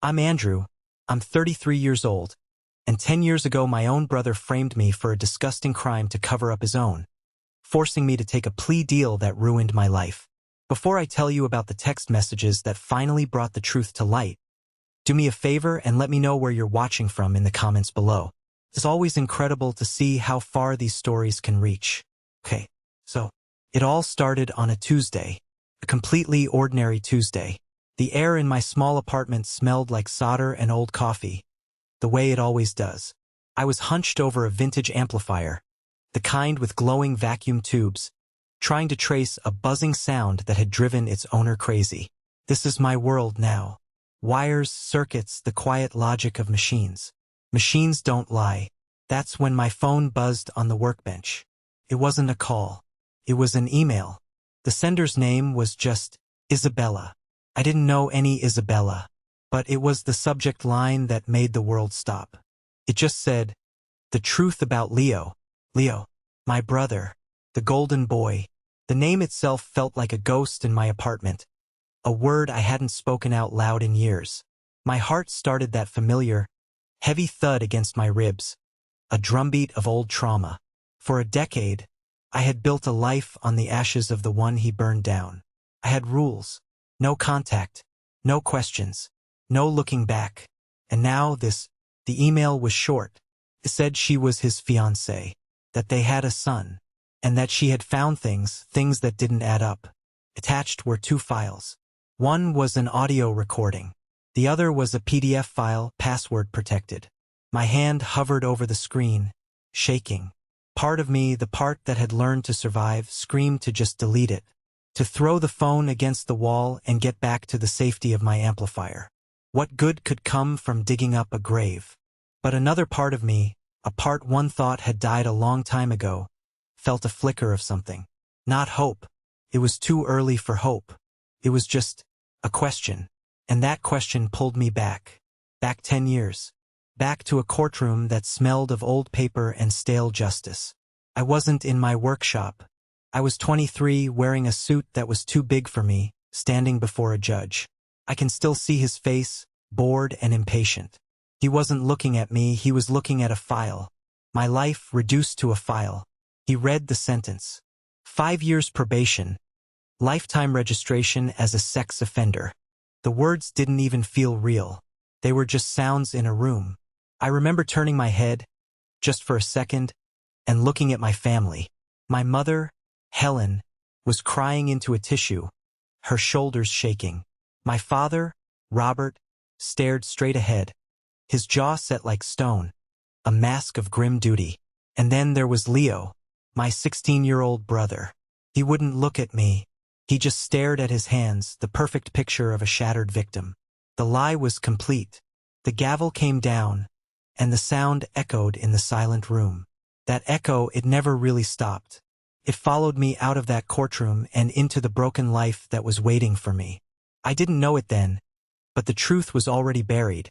I'm Andrew. I'm 33 years old, and 10 years ago my own brother framed me for a disgusting crime to cover up his own, forcing me to take a plea deal that ruined my life. Before I tell you about the text messages that finally brought the truth to light, do me a favor and let me know where you're watching from in the comments below. It's always incredible to see how far these stories can reach. Okay, so it all started on a Tuesday, a completely ordinary Tuesday. The air in my small apartment smelled like solder and old coffee, the way it always does. I was hunched over a vintage amplifier, the kind with glowing vacuum tubes, trying to trace a buzzing sound that had driven its owner crazy. This is my world now. Wires, circuits, the quiet logic of machines. Machines don't lie. That's when my phone buzzed on the workbench. It wasn't a call. It was an email. The sender's name was just Isabella. I didn't know any Isabella, but it was the subject line that made the world stop. It just said, "The truth about Leo. Leo, my brother, the golden boy." The name itself felt like a ghost in my apartment, a word I hadn't spoken out loud in years. My heart started that familiar, heavy thud against my ribs, a drumbeat of old trauma. For a decade, I had built a life on the ashes of the one he burned down. I had rules. No contact, no questions, no looking back. And now the email was short. It said she was his fiancée, that they had a son, and that she had found things that didn't add up. Attached were two files. One was an audio recording. The other was a PDF file, password protected. My hand hovered over the screen, shaking. Part of me, the part that had learned to survive, screamed to just delete it, to throw the phone against the wall and get back to the safety of my amplifier. What good could come from digging up a grave? But another part of me, a part one thought had died a long time ago, felt a flicker of something. Not hope. It was too early for hope. It was just a question. And that question pulled me back 10 years. Back to a courtroom that smelled of old paper and stale justice. I wasn't in my workshop. I was 23, wearing a suit that was too big for me, standing before a judge. I can still see his face, bored and impatient. He wasn't looking at me, he was looking at a file. My life reduced to a file. He read the sentence. 5 years probation. Lifetime registration as a sex offender. The words didn't even feel real. They were just sounds in a room. I remember turning my head, just for a second, and looking at my family. My mother, Helen, was crying into a tissue, her shoulders shaking. My father, Robert, stared straight ahead, his jaw set like stone, a mask of grim duty. And then there was Leo, my 16-year-old brother. He wouldn't look at me. He just stared at his hands, the perfect picture of a shattered victim. The lie was complete. The gavel came down, and the sound echoed in the silent room. That echo, it never really stopped. It followed me out of that courtroom and into the broken life that was waiting for me. I didn't know it then, but the truth was already buried,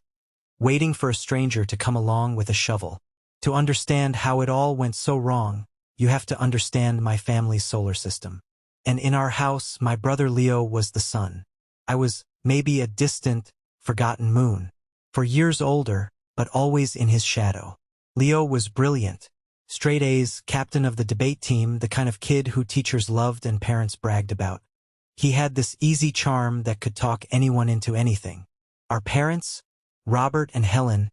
waiting for a stranger to come along with a shovel. To understand how it all went so wrong, you have to understand my family's solar system. And in our house, my brother Leo was the sun. I was maybe a distant, forgotten moon. For years older, but always in his shadow. Leo was brilliant. Straight A's, captain of the debate team, the kind of kid who teachers loved and parents bragged about. He had this easy charm that could talk anyone into anything. Our parents, Robert and Helen,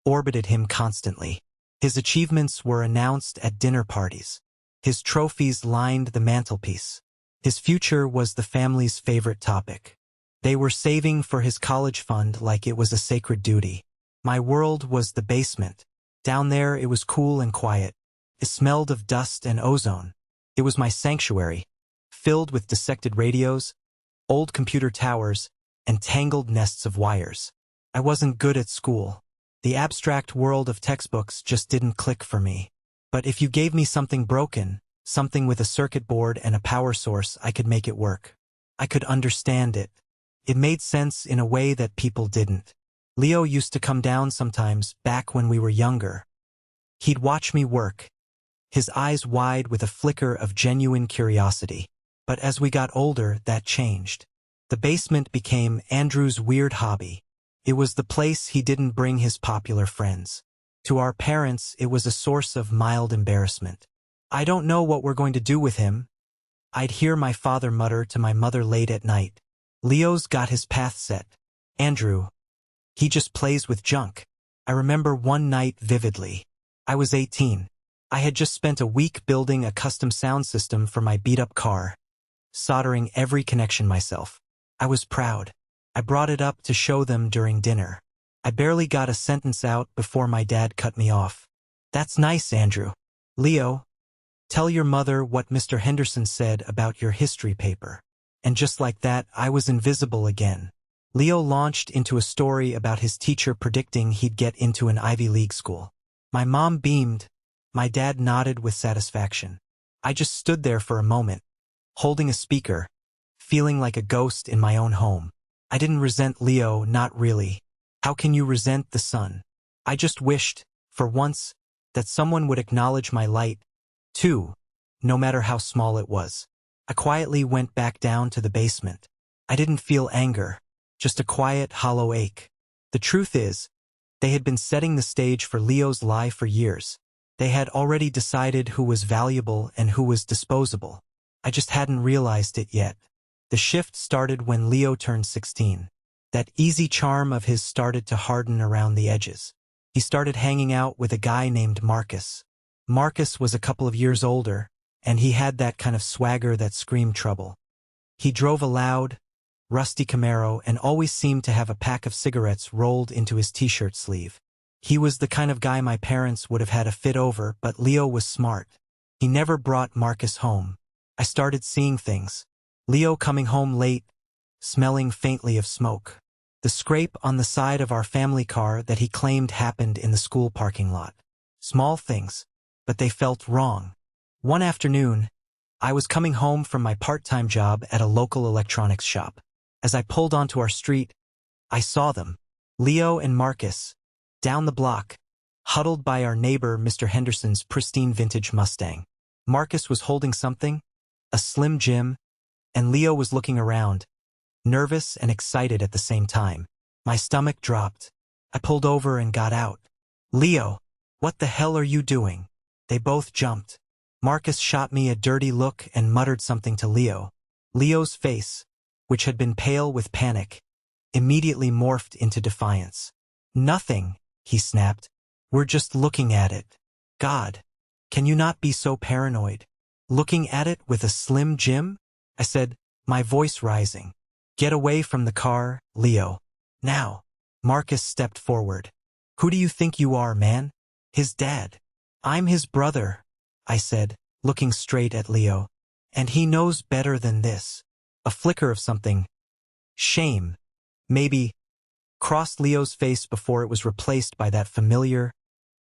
orbited him constantly. His achievements were announced at dinner parties. His trophies lined the mantelpiece. His future was the family's favorite topic. They were saving for his college fund like it was a sacred duty. My world was the basement. Down there it was cool and quiet. It smelled of dust and ozone. It was my sanctuary, filled with dissected radios, old computer towers, and tangled nests of wires. I wasn't good at school. The abstract world of textbooks just didn't click for me. But if you gave me something broken, something with a circuit board and a power source, I could make it work. I could understand it. It made sense in a way that people didn't. Leo used to come down sometimes, back when we were younger. He'd watch me work, his eyes wide with a flicker of genuine curiosity. But as we got older, that changed. The basement became Andrew's weird hobby. It was the place he didn't bring his popular friends. To our parents, it was a source of mild embarrassment. "I don't know what we're going to do with him," I'd hear my father mutter to my mother late at night. "Leo's got his path set. Andrew, he just plays with junk." I remember one night vividly. I was 18. I had just spent a week building a custom sound system for my beat-up car, soldering every connection myself. I was proud. I brought it up to show them during dinner. I barely got a sentence out before my dad cut me off. "That's nice, Andrew. Leo, tell your mother what Mr. Henderson said about your history paper." And just like that, I was invisible again. Leo launched into a story about his teacher predicting he'd get into an Ivy League school. My mom beamed. My dad nodded with satisfaction. I just stood there for a moment, holding a speaker, feeling like a ghost in my own home. I didn't resent Leo, not really. How can you resent the sun? I just wished, for once, that someone would acknowledge my light, too, no matter how small it was. I quietly went back down to the basement. I didn't feel anger, just a quiet, hollow ache. The truth is, they had been setting the stage for Leo's lie for years. They had already decided who was valuable and who was disposable. I just hadn't realized it yet. The shift started when Leo turned 16. That easy charm of his started to harden around the edges. He started hanging out with a guy named Marcus. Marcus was a couple of years older, and he had that kind of swagger that screamed trouble. He drove a loud, rusty Camaro and always seemed to have a pack of cigarettes rolled into his t-shirt sleeve. He was the kind of guy my parents would have had a fit over, but Leo was smart. He never brought Marcus home. I started seeing things. Leo coming home late, smelling faintly of smoke. The scrape on the side of our family car that he claimed happened in the school parking lot. Small things, but they felt wrong. One afternoon, I was coming home from my part-time job at a local electronics shop. As I pulled onto our street, I saw them, Leo and Marcus, down the block, huddled by our neighbor Mr. Henderson's pristine vintage Mustang. Marcus was holding something, a Slim Jim, and Leo was looking around, nervous and excited at the same time. My stomach dropped. I pulled over and got out. "Leo, what the hell are you doing?" They both jumped. Marcus shot me a dirty look and muttered something to Leo. Leo's face, which had been pale with panic, immediately morphed into defiance. "Nothing," he snapped. "We're just looking at it." "God, can you not be so paranoid? Looking at it with a Slim Jim?" I said, my voice rising. "Get away from the car, Leo. Now." Marcus stepped forward. "Who do you think you are, man? His dad." "I'm his brother," I said, looking straight at Leo. "And he knows better than this." A flicker of something, shame, maybe, crossed Leo's face before it was replaced by that familiar,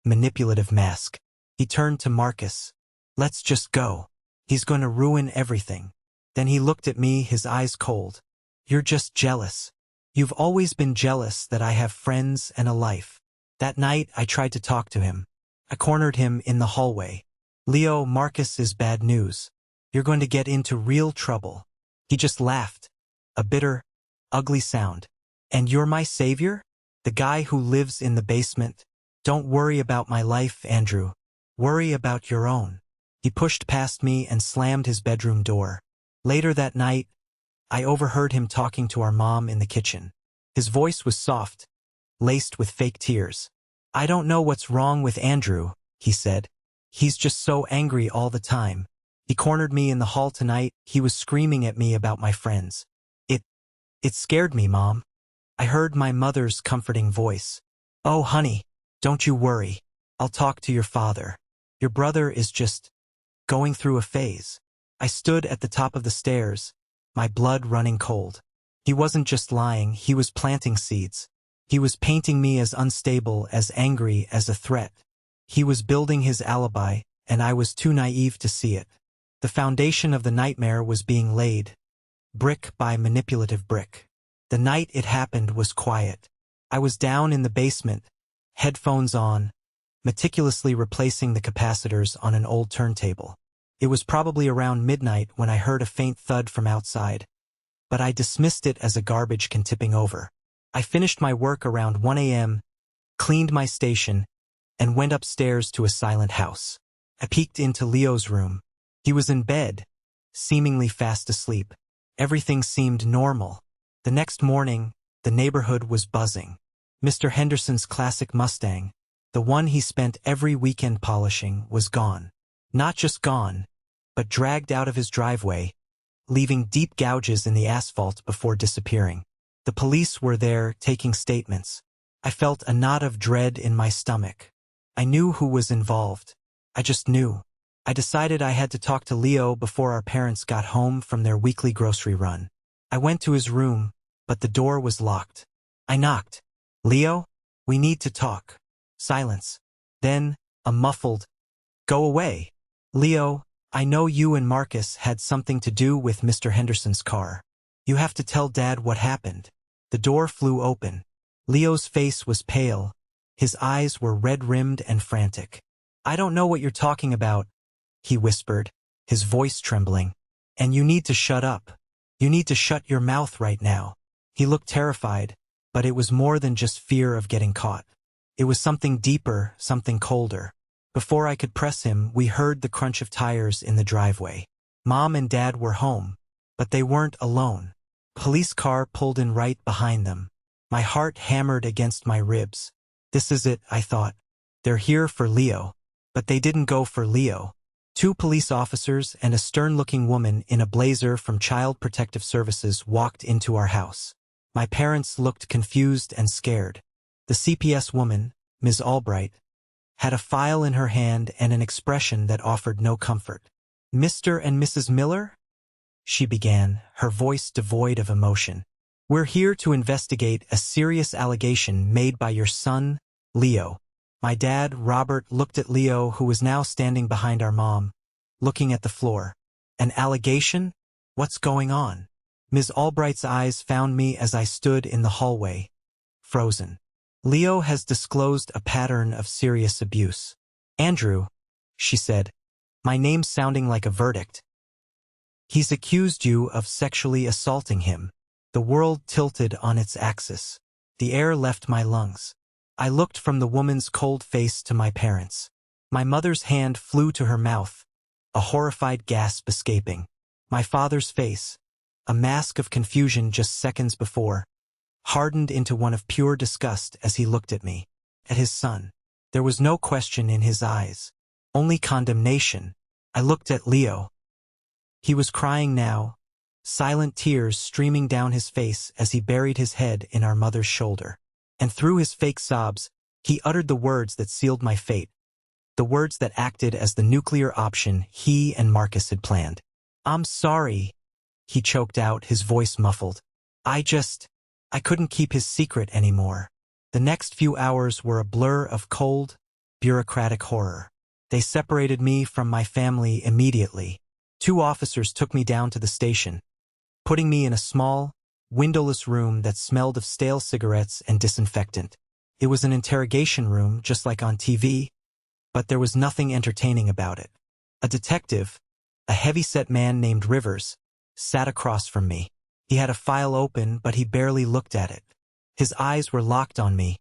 manipulative mask. He turned to Marcus. "Let's just go. He's going to ruin everything." Then he looked at me, his eyes cold. "You're just jealous. You've always been jealous that I have friends and a life." That night, I tried to talk to him. I cornered him in the hallway. "Leo, Marcus is bad news. You're going to get into real trouble." He just laughed. A bitter, ugly sound. "And you're my savior? The guy who lives in the basement? Don't worry about my life, Andrew. Worry about your own." He pushed past me and slammed his bedroom door. Later that night, I overheard him talking to our mom in the kitchen. His voice was soft, laced with fake tears. "I don't know what's wrong with Andrew," he said. "He's just so angry all the time. He cornered me in the hall tonight. He was screaming at me about my friends. It scared me, Mom." I heard my mother's comforting voice. "Oh, honey, don't you worry. I'll talk to your father. Your brother is just going through a phase." I stood at the top of the stairs, my blood running cold. He wasn't just lying, he was planting seeds. He was painting me as unstable, as angry, as a threat. He was building his alibi, and I was too naive to see it. The foundation of the nightmare was being laid, brick by manipulative brick. The night it happened was quiet. I was down in the basement, headphones on, meticulously replacing the capacitors on an old turntable. It was probably around midnight when I heard a faint thud from outside, but I dismissed it as a garbage can tipping over. I finished my work around 1 a.m., cleaned my station, and went upstairs to a silent house. I peeked into Leo's room. He was in bed, seemingly fast asleep. Everything seemed normal. The next morning, the neighborhood was buzzing. Mr. Henderson's classic Mustang, the one he spent every weekend polishing, was gone. Not just gone, but dragged out of his driveway, leaving deep gouges in the asphalt before disappearing. The police were there taking statements. I felt a knot of dread in my stomach. I knew who was involved. I just knew. I decided I had to talk to Leo before our parents got home from their weekly grocery run. I went to his room, but the door was locked. I knocked. "Leo, we need to talk." Silence. Then, a muffled, "Go away." "Leo, I know you and Marcus had something to do with Mr. Henderson's car. You have to tell Dad what happened." The door flew open. Leo's face was pale. His eyes were red-rimmed and frantic. "I don't know what you're talking about," he whispered, his voice trembling. "And you need to shut up. You need to shut your mouth right now." He looked terrified, but it was more than just fear of getting caught. It was something deeper, something colder. Before I could press him, we heard the crunch of tires in the driveway. Mom and Dad were home, but they weren't alone. A police car pulled in right behind them. My heart hammered against my ribs. This is it, I thought. They're here for Leo. But they didn't go for Leo. 2 police officers and a stern-looking woman in a blazer from Child Protective Services walked into our house. My parents looked confused and scared. The CPS woman, Ms. Albright, had a file in her hand and an expression that offered no comfort. "Mr. and Mrs. Miller?" she began, her voice devoid of emotion. "We're here to investigate a serious allegation made by your son, Leo." My dad, Robert, looked at Leo, who was now standing behind our mom, looking at the floor. "An allegation? What's going on?" Ms. Albright's eyes found me as I stood in the hallway, frozen. "Leo has disclosed a pattern of serious abuse. Andrew," she said, my name sounding like a verdict. "He's accused you of sexually assaulting him." The world tilted on its axis. The air left my lungs. I looked from the woman's cold face to my parents. My mother's hand flew to her mouth, a horrified gasp escaping. My father's face, a mask of confusion just seconds before, hardened into one of pure disgust as he looked at me, at his son. There was no question in his eyes, only condemnation. I looked at Leo. He was crying now, silent tears streaming down his face as he buried his head in our mother's shoulder. And through his fake sobs, he uttered the words that sealed my fate, the words that acted as the nuclear option he and Marcus had planned. "I'm sorry," he choked out, his voice muffled. I couldn't keep his secret anymore." The next few hours were a blur of cold, bureaucratic horror. They separated me from my family immediately. 2 officers took me down to the station, putting me in a small, windowless room that smelled of stale cigarettes and disinfectant. It was an interrogation room, just like on TV, but there was nothing entertaining about it. A detective, a heavy-set man named Rivers, sat across from me. He had a file open, but he barely looked at it. His eyes were locked on me,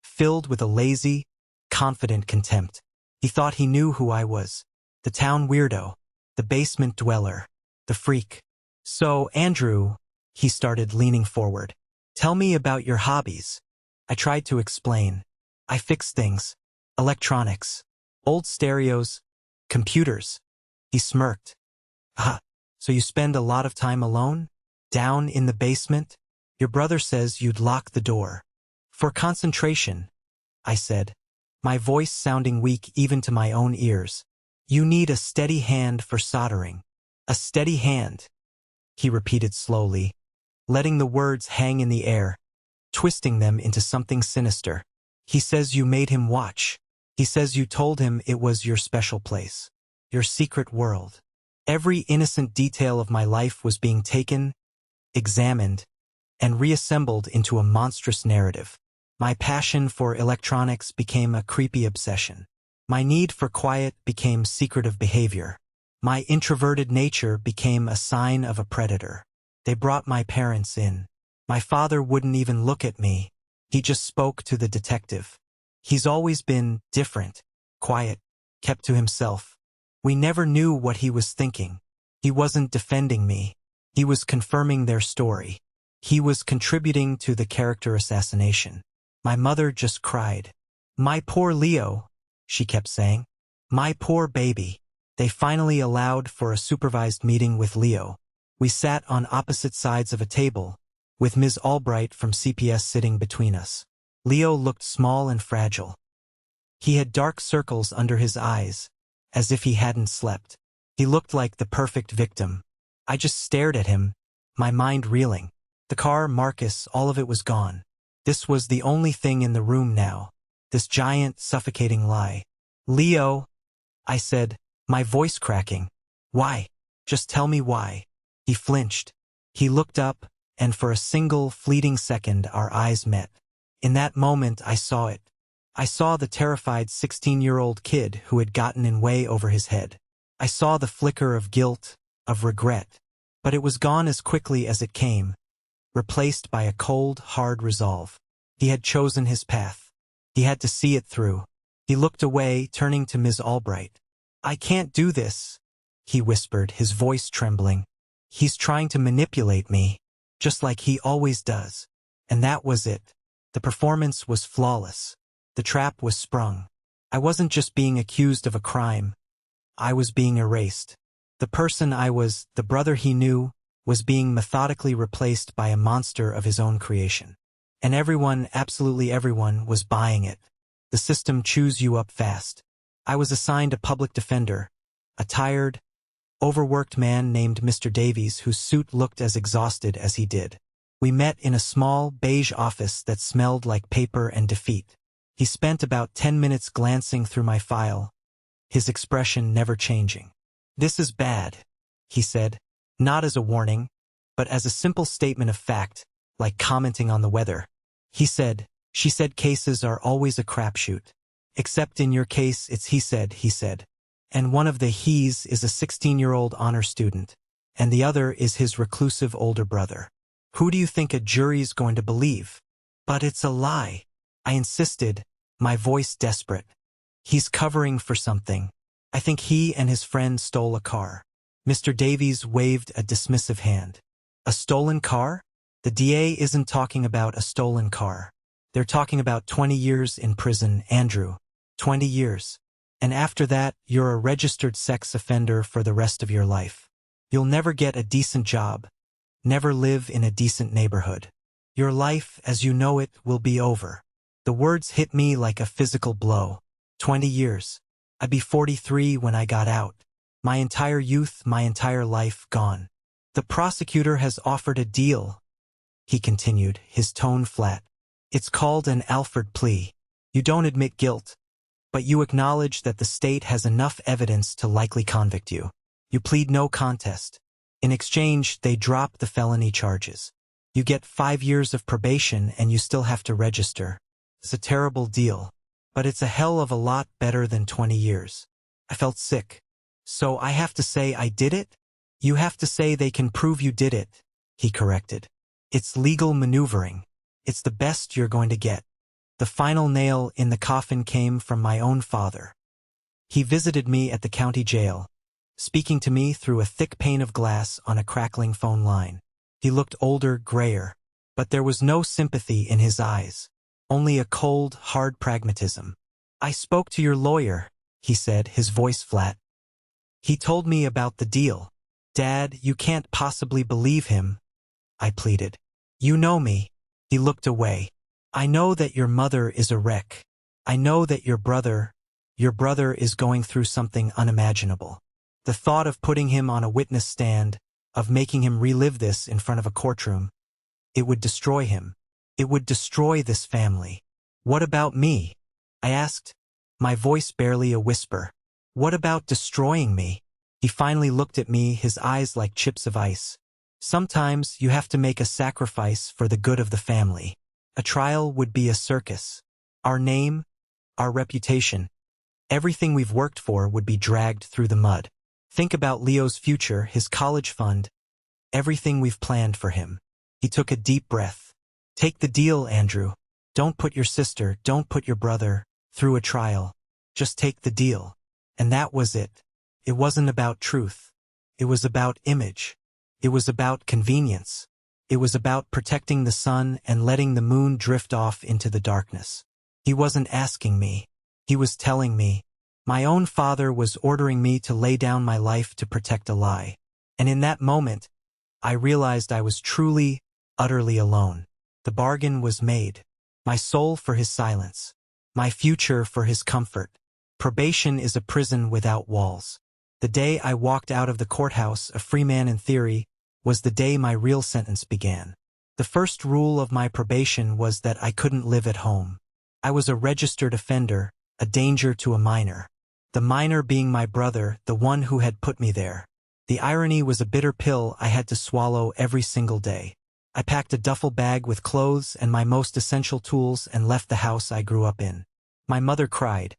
filled with a lazy, confident contempt. He thought he knew who I was. The town weirdo, the basement dweller, the freak. "So, Andrew," he started, leaning forward, "tell me about your hobbies." I tried to explain. "I fix things. Electronics. Old stereos. Computers." He smirked. "Ah, so you spend a lot of time alone? Down in the basement? Your brother says you'd lock the door." "For concentration," I said, my voice sounding weak even to my own ears. "You need a steady hand for soldering." "A steady hand," he repeated slowly, letting the words hang in the air, twisting them into something sinister. "He says you made him watch. He says you told him it was your special place, your secret world." Every innocent detail of my life was being taken, examined, and reassembled into a monstrous narrative. My passion for electronics became a creepy obsession. My need for quiet became secretive behavior. My introverted nature became a sign of a predator. They brought my parents in. My father wouldn't even look at me. He just spoke to the detective. He's always been different, quiet, kept to himself. We never knew what he was thinking. He wasn't defending me. He was confirming their story. He was contributing to the character assassination. My mother just cried. "My poor Leo," she kept saying. "My poor baby." They finally allowed for a supervised meeting with Leo. We sat on opposite sides of a table, with Ms. Albright from CPS sitting between us. Leo looked small and fragile. He had dark circles under his eyes, as if he hadn't slept. He looked like the perfect victim. I just stared at him, my mind reeling. The car, Marcus, all of it was gone. This was the only thing in the room now. This giant, suffocating lie. "Leo," I said, my voice cracking. "Why? Just tell me why." He flinched. He looked up, and for a single, fleeting second our eyes met. In that moment I saw it. I saw the terrified 16-year-old kid who had gotten in way over his head. I saw the flicker of guilt, of regret. But it was gone as quickly as it came, replaced by a cold, hard resolve. He had chosen his path. He had to see it through. He looked away, turning to Ms. Albright. "I can't do this," he whispered, his voice trembling. "He's trying to manipulate me, just like he always does." And that was it. The performance was flawless. The trap was sprung. I wasn't just being accused of a crime. I was being erased. The person I was, the brother he knew, was being methodically replaced by a monster of his own creation. And everyone, absolutely everyone, was buying it. The system chews you up fast. I was assigned a public defender, a tired, overworked man named Mr. Davies whose suit looked as exhausted as he did. We met in a small, beige office that smelled like paper and defeat. He spent about 10 minutes glancing through my file, his expression never changing. "This is bad," he said, not as a warning, but as a simple statement of fact, like commenting on the weather. He said, "She said cases are always a crapshoot. Except in your case it's he said. And one of the he's is a 16-year-old honor student, and the other is his reclusive older brother. Who do you think a jury's going to believe?" "But it's a lie," I insisted, my voice desperate. "He's covering for something. I think he and his friend stole a car." Mr. Davies waved a dismissive hand. "A stolen car? The DA isn't talking about a stolen car. They're talking about 20 years in prison, Andrew. 20 years. And after that, you're a registered sex offender for the rest of your life. You'll never get a decent job, never live in a decent neighborhood. Your life, as you know it, will be over." The words hit me like a physical blow. 20 years. I'd be 43 when I got out. My entire youth, my entire life gone. "The prosecutor has offered a deal," he continued, his tone flat. "It's called an Alford plea. You don't admit guilt, but you acknowledge that the state has enough evidence to likely convict you. You plead no contest. In exchange, they drop the felony charges. You get 5 years of probation and you still have to register. It's a terrible deal, but it's a hell of a lot better than 20 years. I felt sick. "So I have to say I did it?" "You have to say they can prove you did it," he corrected. "It's legal maneuvering. It's the best you're going to get." The final nail in the coffin came from my own father. He visited me at the county jail, speaking to me through a thick pane of glass on a crackling phone line. He looked older, grayer, but there was no sympathy in his eyes, only a cold, hard pragmatism. "I spoke to your lawyer," he said, his voice flat. "He told me about the deal." "Dad, you can't possibly believe him," I pleaded. "You know me." He looked away. "I know that your mother is a wreck. I know that your brother is going through something unimaginable. The thought of putting him on a witness stand, of making him relive this in front of a courtroom, it would destroy him. It would destroy this family." "What about me?" I asked, my voice barely a whisper. "What about destroying me?" He finally looked at me, his eyes like chips of ice. "Sometimes you have to make a sacrifice for the good of the family. A trial would be a circus. Our name, our reputation, everything we've worked for would be dragged through the mud. Think about Leo's future, his college fund, everything we've planned for him. He took a deep breath. Take the deal, Andrew. Don't put your sister, don't put your brother through a trial. Just take the deal. And that was it. It wasn't about truth. It was about image. It was about convenience. It was about protecting the sun and letting the moon drift off into the darkness. He wasn't asking me. He was telling me. My own father was ordering me to lay down my life to protect a lie. And in that moment, I realized I was truly, utterly alone. The bargain was made. My soul for his silence. My future for his comfort. Probation is a prison without walls. The day I walked out of the courthouse, a free man in theory, was the day my real sentence began. The first rule of my probation was that I couldn't live at home. I was a registered offender, a danger to a minor. The minor being my brother, the one who had put me there. The irony was a bitter pill I had to swallow every single day. I packed a duffel bag with clothes and my most essential tools and left the house I grew up in. My mother cried.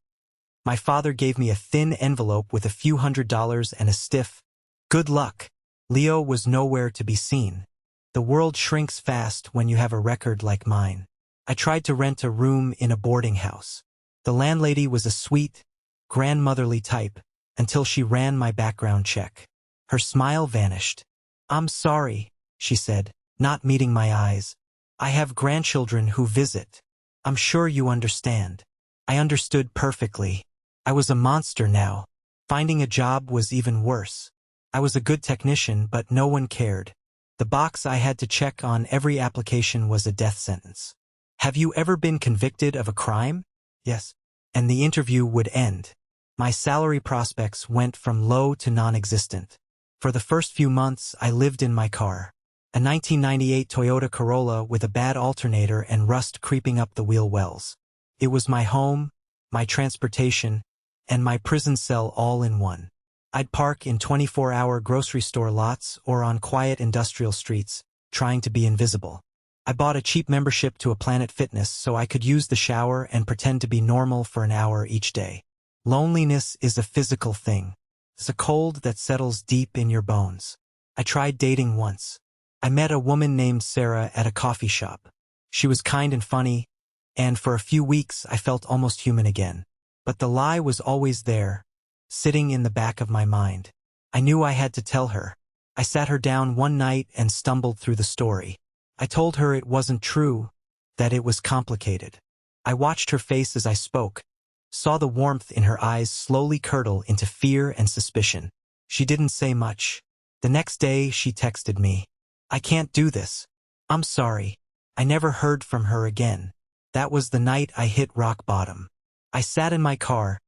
My father gave me a thin envelope with a few $100s and a stiff, "Good luck." Leo was nowhere to be seen. The world shrinks fast when you have a record like mine. I tried to rent a room in a boarding house. The landlady was a sweet, grandmotherly type, until she ran my background check. Her smile vanished. "I'm sorry," she said, not meeting my eyes. "I have grandchildren who visit. I'm sure you understand." I understood perfectly. I was a monster now. Finding a job was even worse. I was a good technician, but no one cared. The box I had to check on every application was a death sentence. "Have you ever been convicted of a crime?" "Yes." And the interview would end. My salary prospects went from low to non-existent. For the first few months, I lived in my car. A 1998 Toyota Corolla with a bad alternator and rust creeping up the wheel wells. It was my home, my transportation, and my prison cell all in one. I'd park in 24-hour grocery store lots or on quiet industrial streets, trying to be invisible. I bought a cheap membership to a Planet Fitness so I could use the shower and pretend to be normal for an hour each day. Loneliness is a physical thing. It's a cold that settles deep in your bones. I tried dating once. I met a woman named Sarah at a coffee shop. She was kind and funny, and for a few weeks I felt almost human again. But the lie was always there, sitting in the back of my mind. I knew I had to tell her. I sat her down one night and stumbled through the story. I told her it wasn't true, that it was complicated. I watched her face as I spoke, saw the warmth in her eyes slowly curdle into fear and suspicion. She didn't say much. The next day she texted me. "I can't do this. I'm sorry." I never heard from her again. That was the night I hit rock bottom. I sat in my car,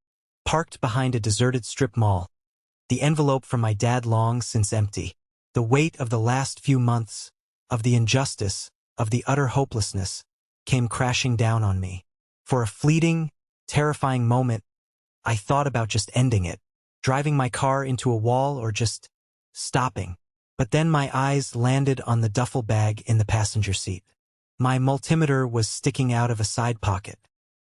parked behind a deserted strip mall. The envelope from my dad long since empty. The weight of the last few months, of the injustice, of the utter hopelessness, came crashing down on me. For a fleeting, terrifying moment, I thought about just ending it, driving my car into a wall or just stopping. But then my eyes landed on the duffel bag in the passenger seat. My multimeter was sticking out of a side pocket.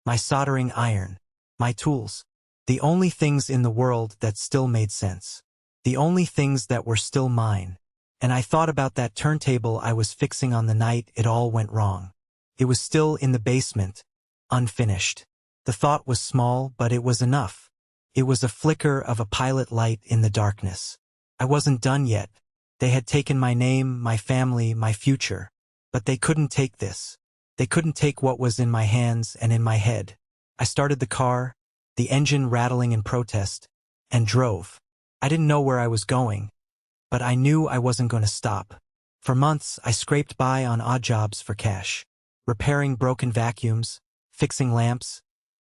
My soldering iron. My tools. The only things in the world that still made sense. The only things that were still mine. And I thought about that turntable I was fixing on the night it all went wrong. It was still in the basement, unfinished. The thought was small, but it was enough. It was a flicker of a pilot light in the darkness. I wasn't done yet. They had taken my name, my family, my future. But they couldn't take this. They couldn't take what was in my hands and in my head. I started the car, the engine rattling in protest, and drove. I didn't know where I was going, but I knew I wasn't going to stop. For months, I scraped by on odd jobs for cash. Repairing broken vacuums, fixing lamps,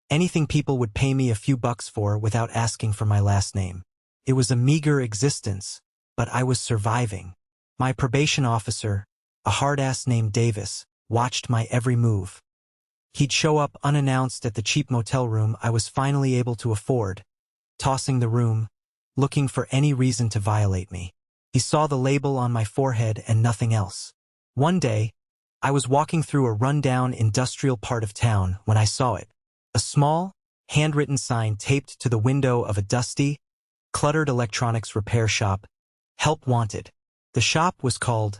anything people would pay me a few bucks for without asking for my last name. It was a meager existence, but I was surviving. My probation officer, a hard-ass named Davis, watched my every move. He'd show up unannounced at the cheap motel room I was finally able to afford, tossing the room, looking for any reason to violate me. He saw the label on my forehead and nothing else. One day, I was walking through a rundown industrial part of town when I saw it. A small, handwritten sign taped to the window of a dusty, cluttered electronics repair shop, "Help Wanted." The shop was called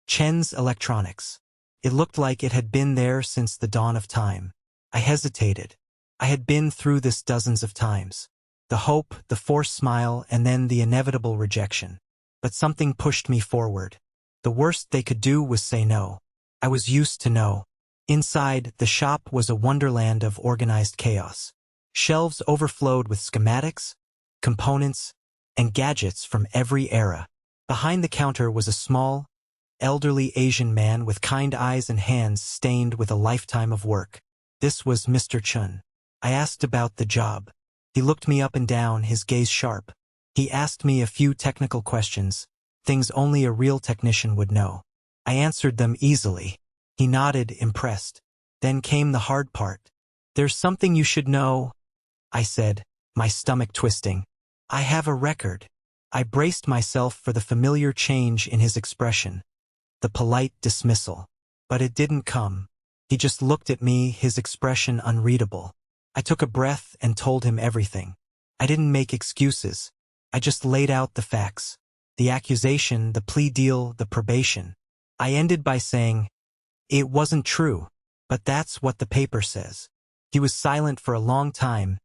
Chen's Electronics. It looked like it had been there since the dawn of time. I hesitated. I had been through this dozens of times. The hope, the forced smile, and then the inevitable rejection. But something pushed me forward. The worst they could do was say no. I was used to no. Inside, the shop was a wonderland of organized chaos. Shelves overflowed with schematics, components, and gadgets from every era. Behind the counter was a small, elderly Asian man with kind eyes and hands stained with a lifetime of work. This was Mr. Chun. I asked about the job. He looked me up and down, his gaze sharp. He asked me a few technical questions, things only a real technician would know. I answered them easily. He nodded, impressed. Then came the hard part. "There's something you should know," I said, my stomach twisting. "I have a record." I braced myself for the familiar change in his expression, the polite dismissal. But it didn't come. He just looked at me, his expression unreadable. I took a breath and told him everything. I didn't make excuses. I just laid out the facts. The accusation, the plea deal, the probation. I ended by saying, "It wasn't true, but that's what the paper says." He was silent for a long time,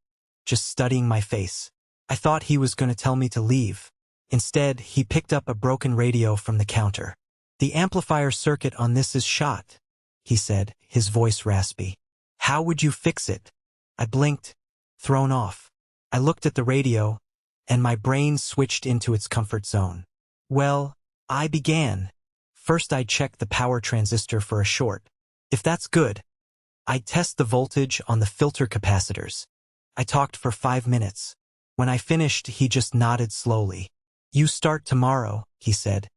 just studying my face. I thought he was going to tell me to leave. Instead, he picked up a broken radio from the counter. "The amplifier circuit on this is shot," he said, his voice raspy. "How would you fix it?" I blinked, thrown off. I looked at the radio, and my brain switched into its comfort zone. Well, I began. First I'd check the power transistor for a short. If that's good, I'd test the voltage on the filter capacitors. I talked for 5 minutes. When I finished, he just nodded slowly. "You start tomorrow," he said.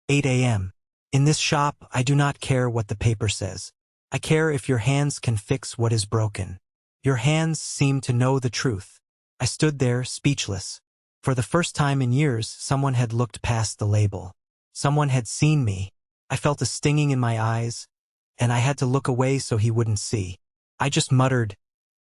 8 a.m. In this shop, I do not care what the paper says. I care if your hands can fix what is broken. Your hands seem to know the truth. I stood there, speechless. For the first time in years, someone had looked past the label. Someone had seen me. I felt a stinging in my eyes, and I had to look away so he wouldn't see. I just muttered,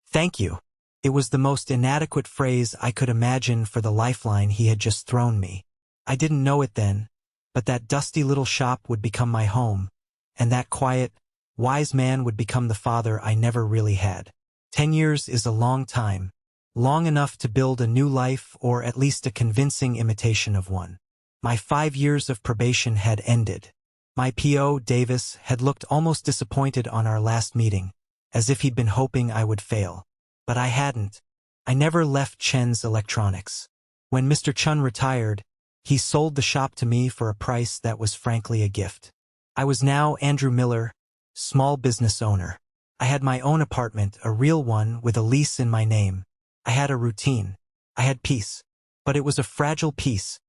"Thank you." It was the most inadequate phrase I could imagine for the lifeline he had just thrown me. I didn't know it then, but that dusty little shop would become my home, and that quiet, wise man would become the father I never really had. 10 years is a long time, long enough to build a new life or at least a convincing imitation of one. My 5 years of probation had ended. My PO, Davis, had looked almost disappointed on our last meeting, as if he'd been hoping I would fail. But I hadn't. I never left Chen's Electronics. When Mr. Chun retired, he sold the shop to me for a price that was frankly a gift. I was now Andrew Miller, small business owner. I had my own apartment, a real one with a lease in my name. I had a routine. I had peace. But it was a fragile peace,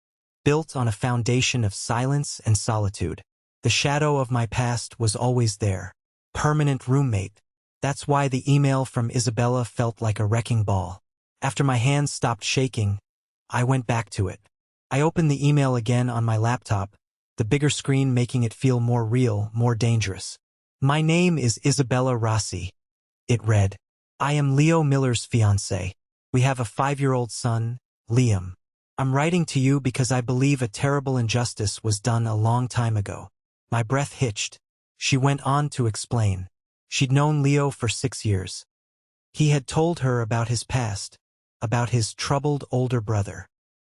built on a foundation of silence and solitude. The shadow of my past was always there. Permanent roommate. That's why the email from Isabella felt like a wrecking ball. After my hands stopped shaking, I went back to it. I opened the email again on my laptop, the bigger screen making it feel more real, more dangerous. "My name is Isabella Rossi," it read. "I am Leo Miller's fiancé. We have a 5-year-old son, Liam. I'm writing to you because I believe a terrible injustice was done a long time ago." My breath hitched. She went on to explain. She'd known Leo for 6 years. He had told her about his past, about his troubled older brother.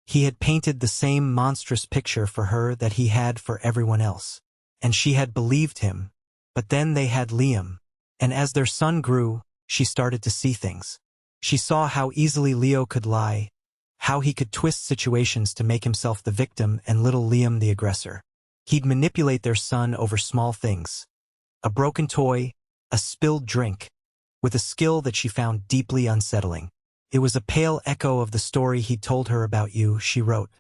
He had painted the same monstrous picture for her that he had for everyone else. And she had believed him. But then they had Liam. And as their son grew, she started to see things. She saw how easily Leo could lie, how he could twist situations to make himself the victim and little Liam the aggressor. He'd manipulate their son over small things. A broken toy, a spilled drink, with a skill that she found deeply unsettling. "It was a pale echo of the story he'd told her about you," she wrote.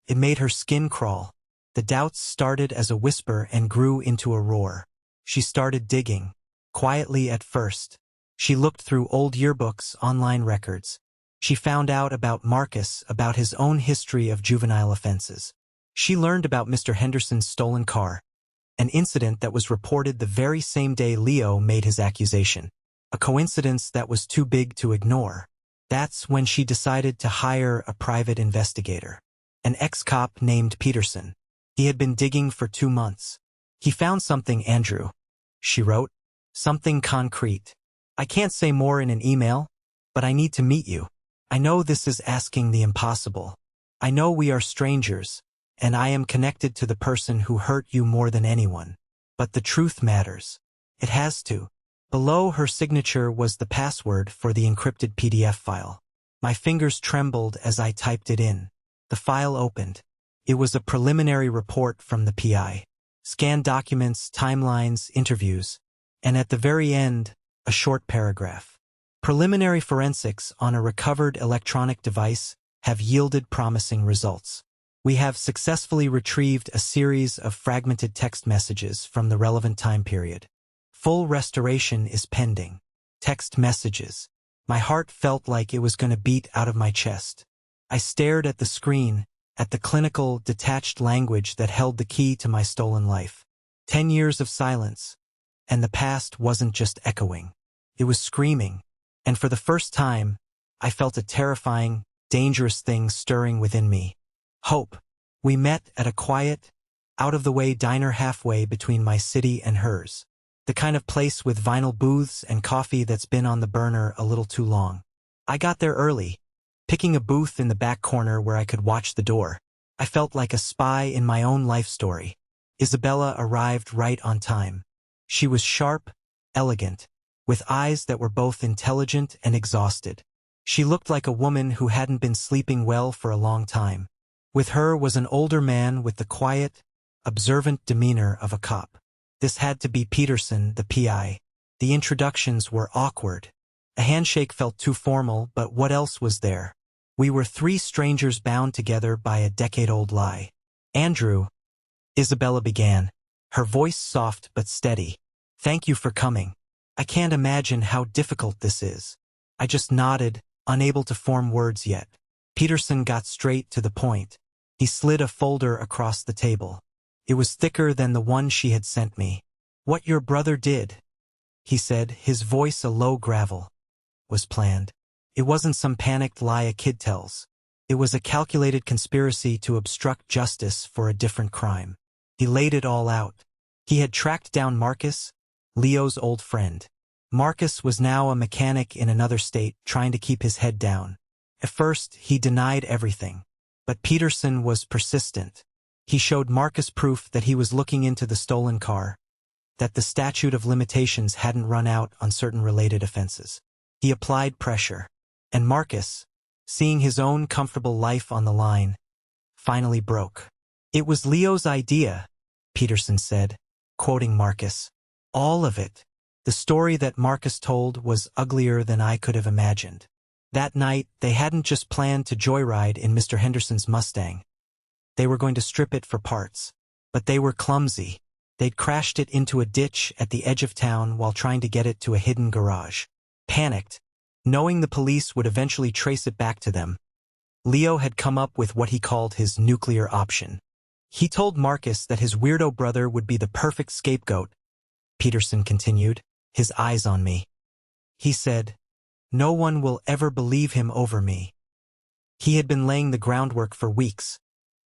It made her skin crawl. The doubts started as a whisper and grew into a roar. She started digging, quietly at first. She looked through old yearbooks, online records. She found out about Marcus, about his own history of juvenile offenses. She learned about Mr. Henderson's stolen car, an incident that was reported the very same day Leo made his accusation. A coincidence that was too big to ignore. That's when she decided to hire a private investigator, an ex-cop named Peterson. He had been digging for 2 months. He found something, Andrew, she wrote. Something concrete. I can't say more in an email, but I need to meet you. I know this is asking the impossible. I know we are strangers, and I am connected to the person who hurt you more than anyone. But the truth matters. It has to. Below her signature was the password for the encrypted PDF file. My fingers trembled as I typed it in. The file opened. It was a preliminary report from the PI. Scanned documents, timelines, interviews, and at the very end, a short paragraph. Preliminary forensics on a recovered electronic device have yielded promising results. We have successfully retrieved a series of fragmented text messages from the relevant time period. Full restoration is pending. Text messages. My heart felt like it was going to beat out of my chest. I stared at the screen, at the clinical, detached language that held the key to my stolen life. 10 years of silence, and the past wasn't just echoing. It was screaming, and for the first time, I felt a terrifying, dangerous thing stirring within me. Hope. We met at a quiet, out-of-the-way diner halfway between my city and hers. The kind of place with vinyl booths and coffee that's been on the burner a little too long. I got there early, picking a booth in the back corner where I could watch the door. I felt like a spy in my own life story. Isabella arrived right on time. She was sharp, elegant, with eyes that were both intelligent and exhausted. She looked like a woman who hadn't been sleeping well for a long time. With her was an older man with the quiet, observant demeanor of a cop. This had to be Peterson, the PI. The introductions were awkward. A handshake felt too formal, but what else was there? We were three strangers bound together by a decade-old lie. Andrew, Isabella began, her voice soft but steady. Thank you for coming. I can't imagine how difficult this is. I just nodded, unable to form words yet. Peterson got straight to the point. He slid a folder across the table. It was thicker than the one she had sent me. What your brother did, he said, his voice a low gravel, was planned. It wasn't some panicked lie a kid tells. It was a calculated conspiracy to obstruct justice for a different crime. He laid it all out. He had tracked down Marcus, Leo's old friend. Marcus was now a mechanic in another state, trying to keep his head down. At first, he denied everything. But Peterson was persistent. He showed Marcus proof that he was looking into the stolen car, that the statute of limitations hadn't run out on certain related offenses. He applied pressure. And Marcus, seeing his own comfortable life on the line, finally broke. It was Leo's idea, Peterson said, quoting Marcus. All of it. The story that Marcus told was uglier than I could have imagined. That night, they hadn't just planned to joyride in Mr. Henderson's Mustang. They were going to strip it for parts. But they were clumsy. They'd crashed it into a ditch at the edge of town while trying to get it to a hidden garage. Panicked, knowing the police would eventually trace it back to them, Leo had come up with what he called his nuclear option. He told Marcus that his weirdo brother would be the perfect scapegoat. Peterson continued, his eyes on me. He said, "No one will ever believe him over me." He had been laying the groundwork for weeks,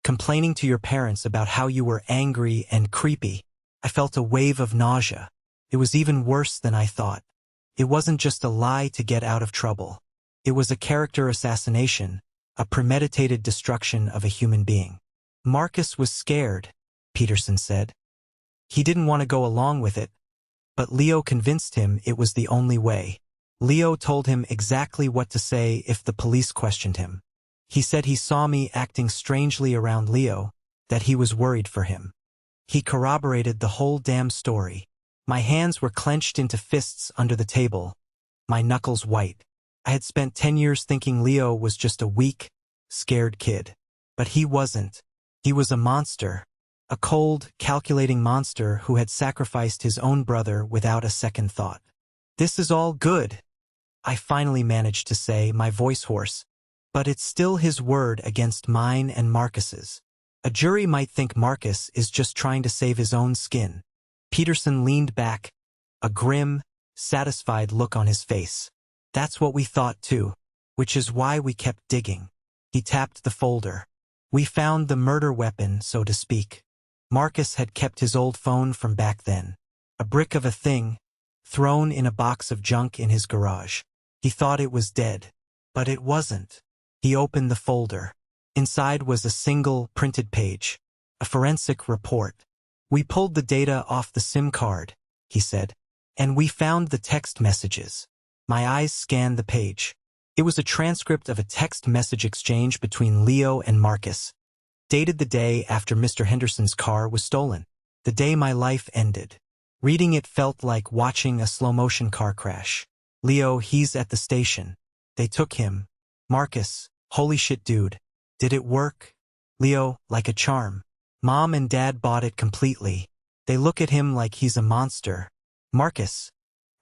complaining to your parents about how you were angry and creepy. I felt a wave of nausea. It was even worse than I thought. It wasn't just a lie to get out of trouble. It was a character assassination, a premeditated destruction of a human being. Marcus was scared, Peterson said. He didn't want to go along with it, but Leo convinced him it was the only way. Leo told him exactly what to say if the police questioned him. He said he saw me acting strangely around Leo, that he was worried for him. He corroborated the whole damn story. My hands were clenched into fists under the table, my knuckles white. I had spent 10 years thinking Leo was just a weak, scared kid. But he wasn't. He was a monster. A cold, calculating monster who had sacrificed his own brother without a second thought. "This is all good," I finally managed to say, my voice hoarse. But it's still his word against mine and Marcus's. A jury might think Marcus is just trying to save his own skin. Peterson leaned back, a grim, satisfied look on his face. That's what we thought too, which is why we kept digging. He tapped the folder. We found the murder weapon, so to speak. Marcus had kept his old phone from back then. A brick of a thing, thrown in a box of junk in his garage. He thought it was dead. But it wasn't. He opened the folder. Inside was a single, printed page. A forensic report. "We pulled the data off the SIM card," he said. "And we found the text messages." My eyes scanned the page. It was a transcript of a text message exchange between Leo and Marcus, dated the day after Mr. Henderson's car was stolen. The day my life ended. Reading it felt like watching a slow-motion car crash. "Leo, he's at the station. They took him." Marcus, "Holy shit, dude. Did it work?" Leo, "Like a charm. Mom and Dad bought it completely. They look at him like he's a monster." Marcus,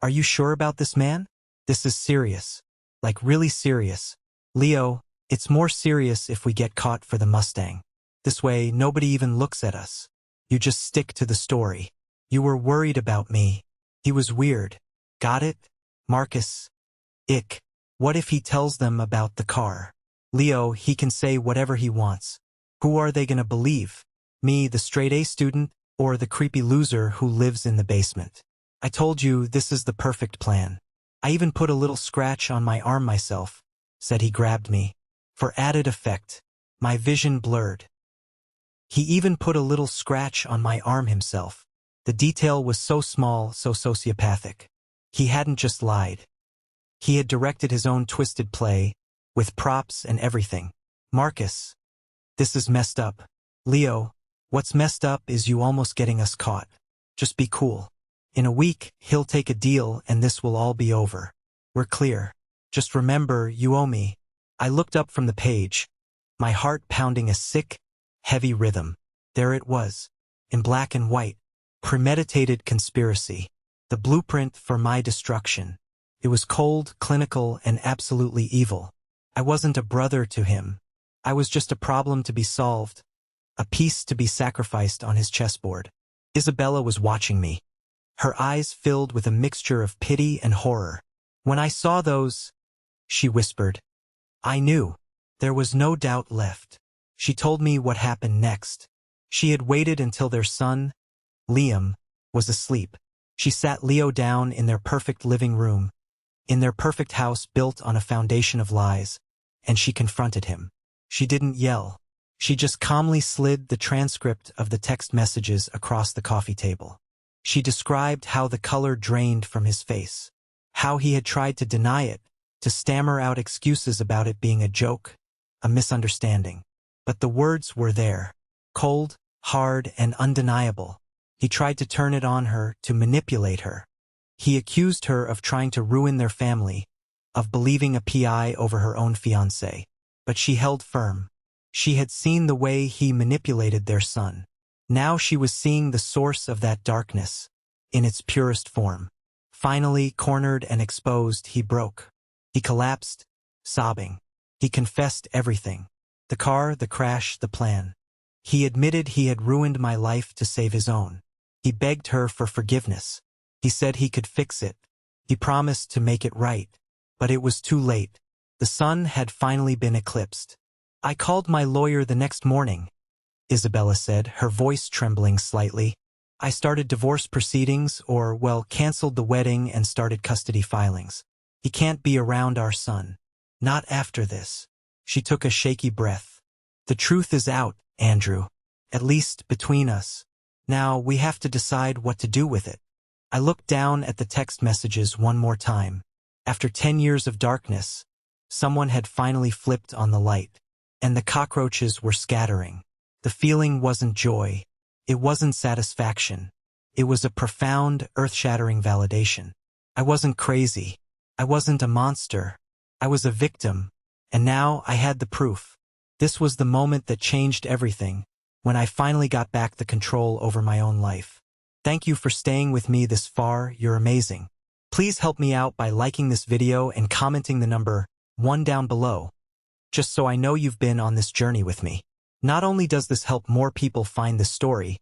"Are you sure about this, man? This is serious. Like really serious." Leo, "It's more serious if we get caught for the Mustang. This way, nobody even looks at us. You just stick to the story. You were worried about me. He was weird. Got it?" Marcus, "Ick. What if he tells them about the car?" Leo, "He can say whatever he wants. Who are they gonna believe? Me, the straight-A student, or the creepy loser who lives in the basement? I told you this is the perfect plan. I even put a little scratch on my arm myself," said he grabbed me. "For added effect." My vision blurred. He even put a little scratch on my arm himself. The detail was so small, so sociopathic. He hadn't just lied. He had directed his own twisted play, with props and everything. Marcus, "This is messed up." Leo, "What's messed up is you almost getting us caught. Just be cool. In a week, he'll take a deal and this will all be over. We're clear. Just remember, you owe me." I looked up from the page, my heart pounding a sick, heavy rhythm. There it was, in black and white. Premeditated conspiracy. The blueprint for my destruction. It was cold, clinical, and absolutely evil. I wasn't a brother to him. I was just a problem to be solved. A piece to be sacrificed on his chessboard. Isabella was watching me. Her eyes filled with a mixture of pity and horror. "When I saw those," she whispered, "I knew. There was no doubt left." She told me what happened next. She had waited until their son, Liam, was asleep. She sat Leo down in their perfect living room, in their perfect house built on a foundation of lies, and she confronted him. She didn't yell. She just calmly slid the transcript of the text messages across the coffee table. She described how the color drained from his face, how he had tried to deny it, to stammer out excuses about it being a joke, a misunderstanding. But the words were there, cold, hard, and undeniable. He tried to turn it on her, to manipulate her. He accused her of trying to ruin their family, of believing a PI over her own fiancé. But she held firm. She had seen the way he manipulated their son. Now she was seeing the source of that darkness, in its purest form. Finally, cornered and exposed, he broke. He collapsed, sobbing. He confessed everything. The car, the crash, the plan. He admitted he had ruined my life to save his own. He begged her for forgiveness. He said he could fix it. He promised to make it right. But it was too late. The sun had finally been eclipsed. "I called my lawyer the next morning," Isabella said, her voice trembling slightly. "I started divorce proceedings, or, well, canceled the wedding and started custody filings. He can't be around our son. Not after this." She took a shaky breath. "The truth is out, Andrew. At least between us. Now we have to decide what to do with it." I looked down at the text messages one more time. After 10 years of darkness, someone had finally flipped on the light, and the cockroaches were scattering. The feeling wasn't joy. It wasn't satisfaction. It was a profound, earth-shattering validation. I wasn't crazy. I wasn't a monster. I was a victim, and now I had the proof. This was the moment that changed everything, when I finally got back the control over my own life. Thank you for staying with me this far. You're amazing. Please help me out by liking this video and commenting the number 1 down below, just so I know you've been on this journey with me. Not only does this help more people find this story,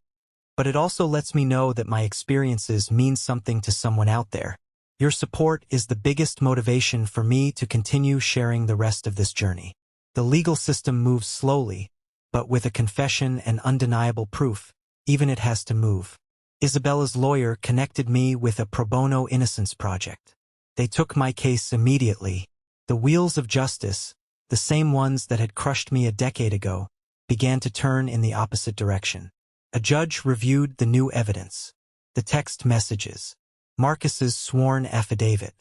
but it also lets me know that my experiences mean something to someone out there. Your support is the biggest motivation for me to continue sharing the rest of this journey. The legal system moves slowly, but with a confession and undeniable proof, even it has to move. Isabella's lawyer connected me with a pro bono innocence project. They took my case immediately. The wheels of justice, the same ones that had crushed me a decade ago, began to turn in the opposite direction. A judge reviewed the new evidence. The text messages, Marcus's sworn affidavit,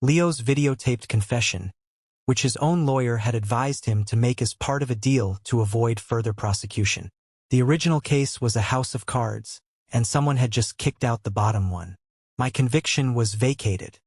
Leo's videotaped confession, which his own lawyer had advised him to make as part of a deal to avoid further prosecution. The original case was a house of cards, and someone had just kicked out the bottom one. My conviction was vacated,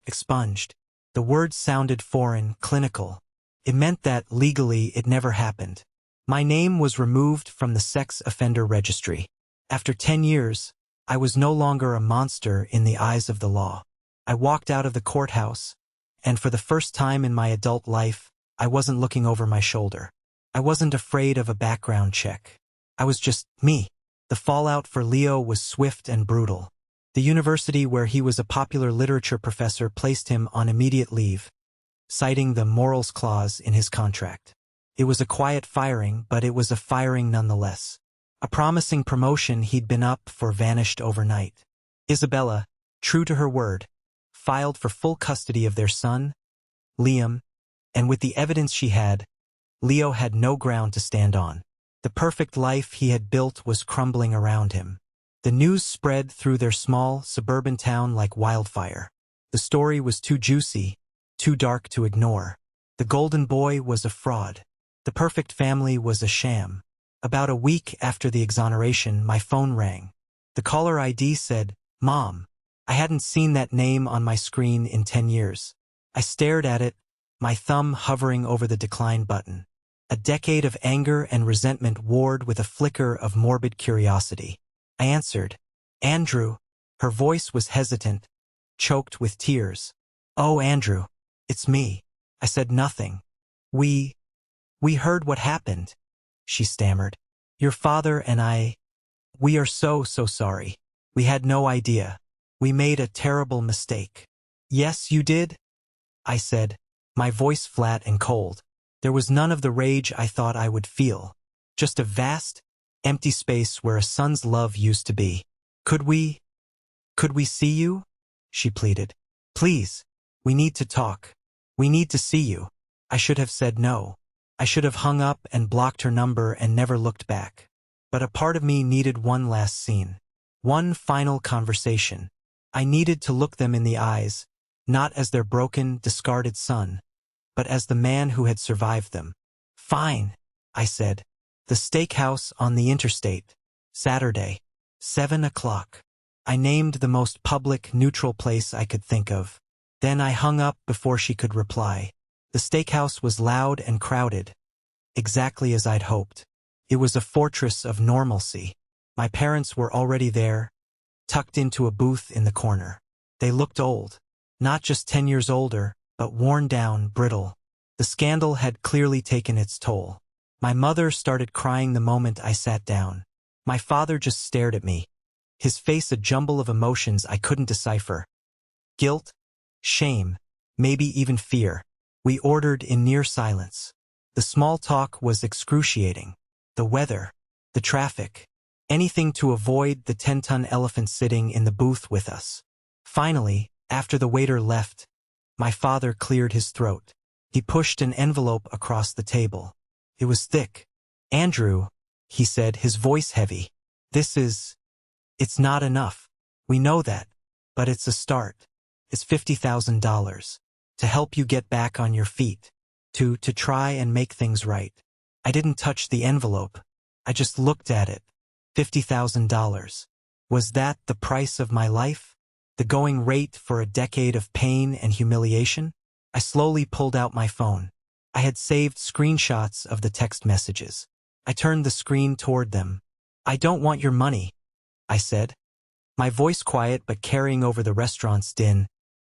expunged. The words sounded foreign, clinical. It meant that, legally, it never happened. My name was removed from the sex offender registry. After 10 years, I was no longer a monster in the eyes of the law. I walked out of the courthouse, and for the first time in my adult life, I wasn't looking over my shoulder. I wasn't afraid of a background check. I was just me. The fallout for Leo was swift and brutal. The university where he was a popular literature professor placed him on immediate leave, citing the morals clause in his contract. It was a quiet firing, but it was a firing nonetheless. A promising promotion he'd been up for vanished overnight. Isabella, true to her word, filed for full custody of their son, Liam, and with the evidence she had, Leo had no ground to stand on. The perfect life he had built was crumbling around him. The news spread through their small, suburban town like wildfire. The story was too juicy, too dark to ignore. The golden boy was a fraud. The perfect family was a sham. About a week after the exoneration, my phone rang. The caller ID said, "Mom." I hadn't seen that name on my screen in 10 years. I stared at it, my thumb hovering over the decline button. A decade of anger and resentment warred with a flicker of morbid curiosity. I answered. "Andrew." Her voice was hesitant, choked with tears. "Oh, Andrew, it's me." I said nothing. We heard what happened," she stammered. "Your father and I, we are so sorry. We had no idea. We made a terrible mistake." "Yes, you did?" I said, my voice flat and cold. There was none of the rage I thought I would feel. Just a vast, empty space where a son's love used to be. Could we see you?" she pleaded. "Please, we need to talk. We need to see you." I should have said no. I should have hung up and blocked her number and never looked back. But a part of me needed one last scene. One final conversation. I needed to look them in the eyes, not as their broken, discarded son, but as the man who had survived them. "Fine," I said. "The steakhouse on the interstate. Saturday. 7 o'clock. I named the most public, neutral place I could think of. Then I hung up before she could reply. The steakhouse was loud and crowded, exactly as I'd hoped. It was a fortress of normalcy. My parents were already there, tucked into a booth in the corner. They looked old, not just 10 years older, but worn down, brittle. The scandal had clearly taken its toll. My mother started crying the moment I sat down. My father just stared at me, his face a jumble of emotions I couldn't decipher. Guilt, shame, maybe even fear. We ordered in near silence. The small talk was excruciating. The weather, the traffic, anything to avoid the 10-ton elephant sitting in the booth with us. Finally, after the waiter left, my father cleared his throat. He pushed an envelope across the table. It was thick. "Andrew," he said, his voice heavy. It's not enough. We know that, but it's a start. It's $50,000. To help you get back on your feet. To try and make things right." I didn't touch the envelope. I just looked at it. $50,000. Was that the price of my life? The going rate for a decade of pain and humiliation? I slowly pulled out my phone. I had saved screenshots of the text messages. I turned the screen toward them. "I don't want your money," I said, my voice quiet but carrying over the restaurant's din.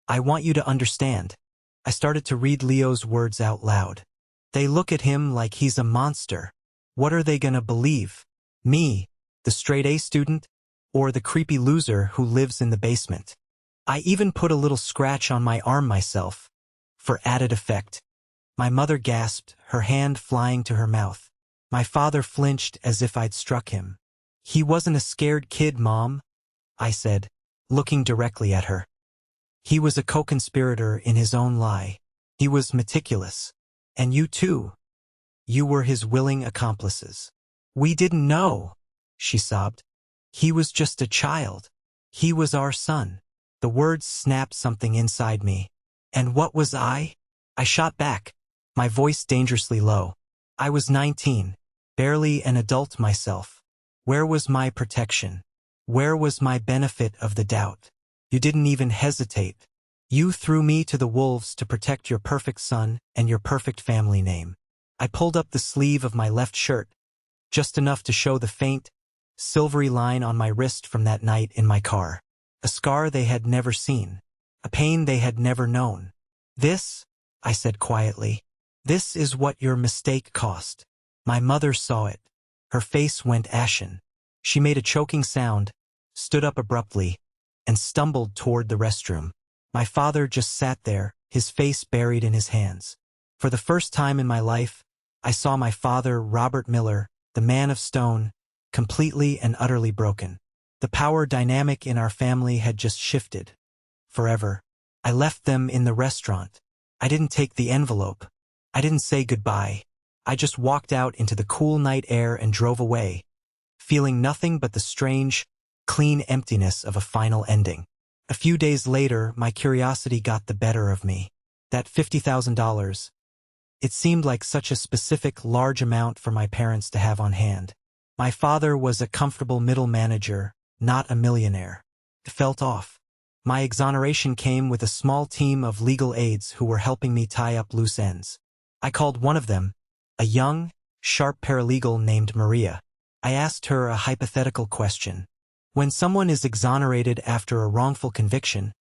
"I want you to understand." I started to read Leo's words out loud. They look at him like he's a monster. What are they gonna believe? Me, the straight-A student, or the creepy loser who lives in the basement? I even put a little scratch on my arm myself, for added effect. My mother gasped, her hand flying to her mouth. My father flinched as if I'd struck him. He wasn't a scared kid, Mom, I said, looking directly at her. He was a co-conspirator in his own lie. He was meticulous. And you too. You were his willing accomplices. We didn't know, she sobbed. He was just a child. He was our son. The words snapped something inside me. And what was I? I shot back, my voice dangerously low. I was 19, barely an adult myself. Where was my protection? Where was my benefit of the doubt? You didn't even hesitate. You threw me to the wolves to protect your perfect son and your perfect family name. I pulled up the sleeve of my left shirt, just enough to show the faint, silvery line on my wrist from that night in my car. A scar they had never seen. A pain they had never known. This, I said quietly, this is what your mistake cost. My mother saw it. Her face went ashen. She made a choking sound, stood up abruptly, and stumbled toward the restroom. My father just sat there, his face buried in his hands. For the first time in my life, I saw my father, Robert Miller, the man of stone, completely and utterly broken. The power dynamic in our family had just shifted. Forever. I left them in the restaurant. I didn't take the envelope. I didn't say goodbye. I just walked out into the cool night air and drove away, feeling nothing but the strange, clean emptiness of a final ending. A few days later, my curiosity got the better of me. That $50,000. It seemed like such a specific, large amount for my parents to have on hand. My father was a comfortable middle manager, not a millionaire. It felt off. My exoneration came with a small team of legal aides who were helping me tie up loose ends. I called one of them, a young, sharp paralegal named Maria. I asked her a hypothetical question. When someone is exonerated after a wrongful conviction,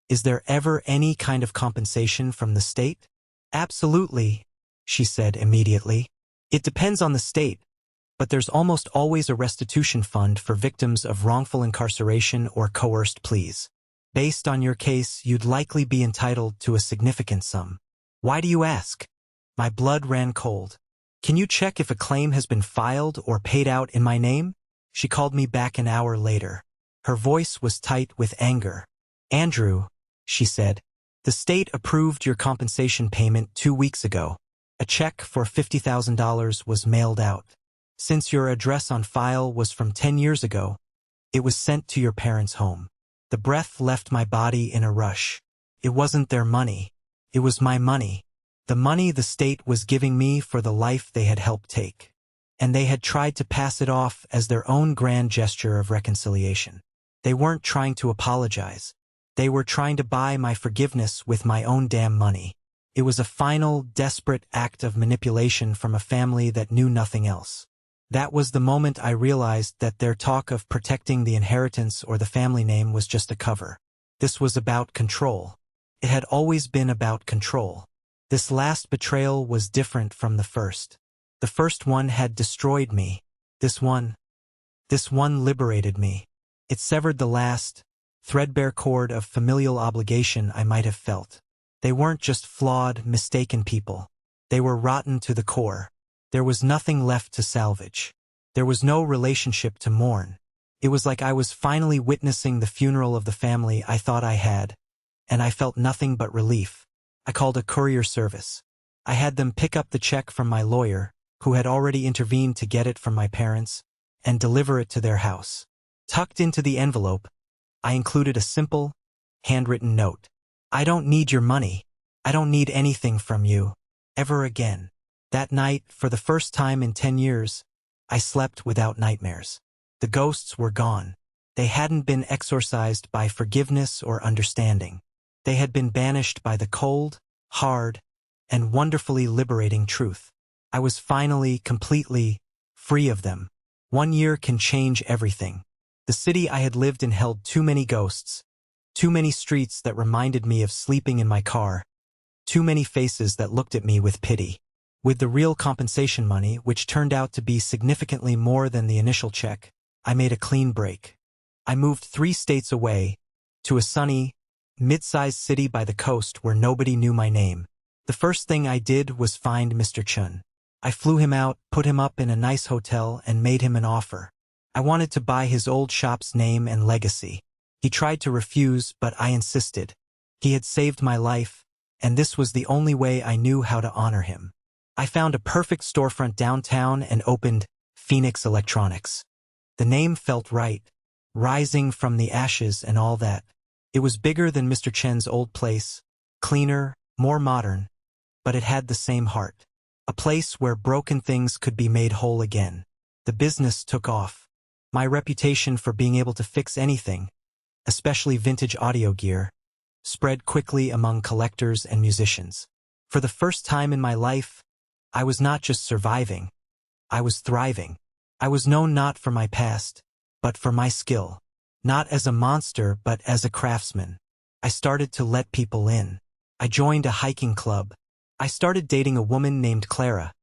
is there ever any kind of compensation from the state? Absolutely, she said immediately. It depends on the state, but there's almost always a restitution fund for victims of wrongful incarceration or coerced pleas. Based on your case, you'd likely be entitled to a significant sum. Why do you ask? My blood ran cold. Can you check if a claim has been filed or paid out in my name? She called me back an hour later. Her voice was tight with anger. Andrew, she said, the state approved your compensation payment 2 weeks ago. A check for $50,000 was mailed out. Since your address on file was from 10 years ago, it was sent to your parents' home. The breath left my body in a rush. It wasn't their money. It was my money. The money the state was giving me for the life they had helped take. And they had tried to pass it off as their own grand gesture of reconciliation. They weren't trying to apologize. They were trying to buy my forgiveness with my own damn money. It was a final, desperate act of manipulation from a family that knew nothing else. That was the moment I realized that their talk of protecting the inheritance or the family name was just a cover. This was about control. It had always been about control. This last betrayal was different from the first. The first one had destroyed me. This one liberated me. It severed the last, threadbare cord of familial obligation I might have felt. They weren't just flawed, mistaken people. They were rotten to the core. There was nothing left to salvage. There was no relationship to mourn. It was like I was finally witnessing the funeral of the family I thought I had, and I felt nothing but relief. I called a courier service. I had them pick up the check from my lawyer, who had already intervened to get it from my parents, and deliver it to their house. Tucked into the envelope, I included a simple, handwritten note. I don't need your money. I don't need anything from you, ever again. That night, for the first time in 10 years, I slept without nightmares. The ghosts were gone. They hadn't been exorcised by forgiveness or understanding. They had been banished by the cold, hard, and wonderfully liberating truth. I was finally, completely, free of them. 1 year can change everything. The city I had lived in held too many ghosts, too many streets that reminded me of sleeping in my car, too many faces that looked at me with pity. With the real compensation money, which turned out to be significantly more than the initial check, I made a clean break. I moved 3 states away, to a sunny, mid-sized city by the coast where nobody knew my name. The first thing I did was find Mr. Chun. I flew him out, put him up in a nice hotel, and made him an offer. I wanted to buy his old shop's name and legacy. He tried to refuse, but I insisted. He had saved my life, and this was the only way I knew how to honor him. I found a perfect storefront downtown and opened Phoenix Electronics. The name felt right, rising from the ashes and all that. It was bigger than Mr. Chen's old place, cleaner, more modern, but it had the same heart. A place where broken things could be made whole again. The business took off. My reputation for being able to fix anything, especially vintage audio gear, spread quickly among collectors and musicians. For the first time in my life, I was not just surviving, I was thriving. I was known not for my past, but for my skill. Not as a monster, but as a craftsman. I started to let people in. I joined a hiking club. I started dating a woman named Clara,